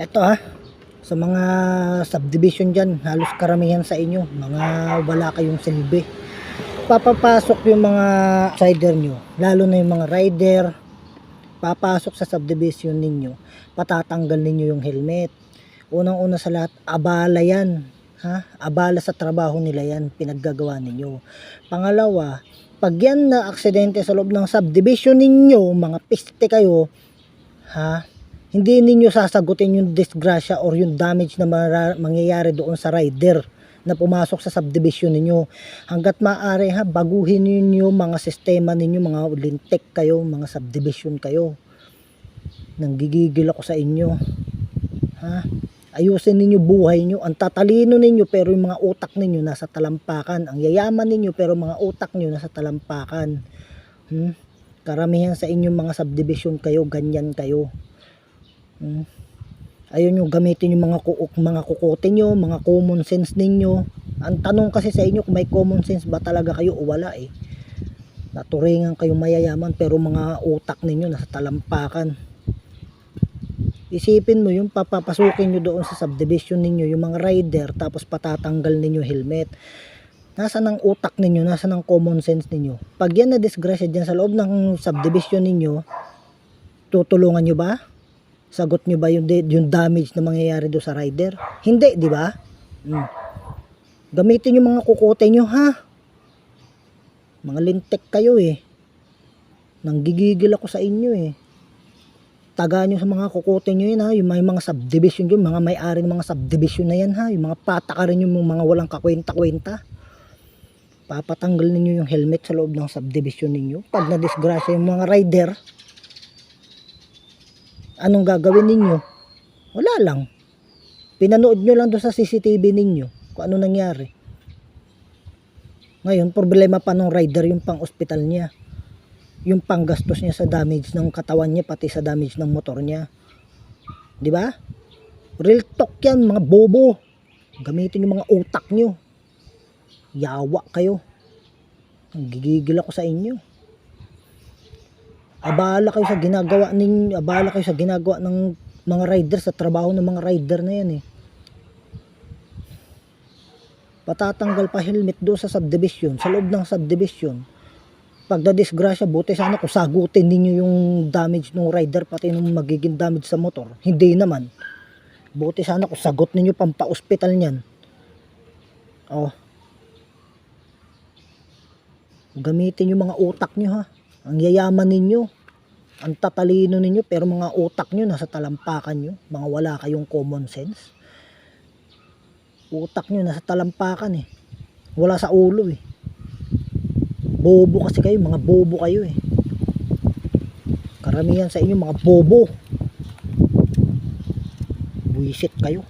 Eto sa mga subdivision dyan, halos karamihan sa inyo, mga wala kayong silbi. Papapasok yung mga rider nyo, lalo na yung mga rider, papasok sa subdivision ninyo, patatanggal ninyo yung helmet. Unang-una sa lahat, abala yan. Abala sa trabaho nila yan, pinaggagawa ninyo. Pangalawa, pag yan na aksidente sa loob ng subdivision ninyo, mga piste kayo, hindi ninyo sasagutin yung disgrasya or yung damage na mangyayari doon sa rider na pumasok sa subdivision ninyo. Hanggat maaari baguhin niyo mga sistema ninyo, mga lintik kayo, mga subdivision kayo. Nanggigigil ako sa inyo. Ayusin ninyo buhay nyo. Ang tatalino ninyo pero yung mga utak ninyo nasa talampakan. Ang yayaman ninyo pero mga utak nyo nasa talampakan. Karamihan sa inyong mga subdivision kayo, ganyan kayo. Ayun yung gamitin yung mga kukote nyo, mga common sense ninyo. Ang tanong kasi sa inyo kung may common sense ba talaga kayo o wala Naturingan kayong mayayaman pero mga utak ninyo nasa talampakan. Isipin mo yung papapasukin nyo doon sa subdivision ninyo, yung mga rider, tapos patatanggal ninyo helmet. Nasaan ang utak ninyo, nasaan ang common sense ninyo? Pag yan na disgrasya dyan sa loob ng subdivision ninyo, tutulungan nyo ba? Sagot nyo ba yung damage na mangyayari do sa rider? Hindi, di ba? Gamitin yung mga kukote nyo, Mga lintek kayo Nanggigigil ako sa inyo Taga nyo sa mga kukote nyo yun yung may mga subdivision yun, mga may-ari ng mga subdivision na yan yung mga patakarin yung mga walang kakwenta-kwenta. Papatanggal ninyo yung helmet sa loob ng subdivision ninyo. Pag na-disgrasya yung mga rider, anong gagawin ninyo? Wala lang. Pinanood nyo lang doon sa CCTV ninyo kung ano nangyari. Ngayon, problema pa ng rider yung pang-hospital niya. Yung panggastos niya sa damage ng katawan niya, pati sa damage ng motor niya. Di ba? Real talk yan, mga bobo. Gamitin yung mga utak nyo. Yawa kayo. Gigigil ako sa inyo. Abala kayo sa ginagawa ninyo, abala kayo sa ginagawa ng mga rider, sa trabaho ng mga rider na yan Patatanggal pa helmet do sa subdivision, sa loob ng subdivision. Pag na-disgrasya, buti sana kung sagutin ninyo yung damage ng rider, pati nung magiging damage sa motor. Hindi naman. Buti sana kung sagot ninyo pampa-hospital niyan. Gamitin yung mga utak nyo Ang yayaman ninyo, ang tatalino ninyo, pero mga utak nyo nasa talampakan nyo. Mga wala kayong common sense. Utak nyo nasa talampakan Wala sa ulo Bobo kasi kayo, mga bobo kayo Karamihan sa inyo mga bobo. Buisit kayo.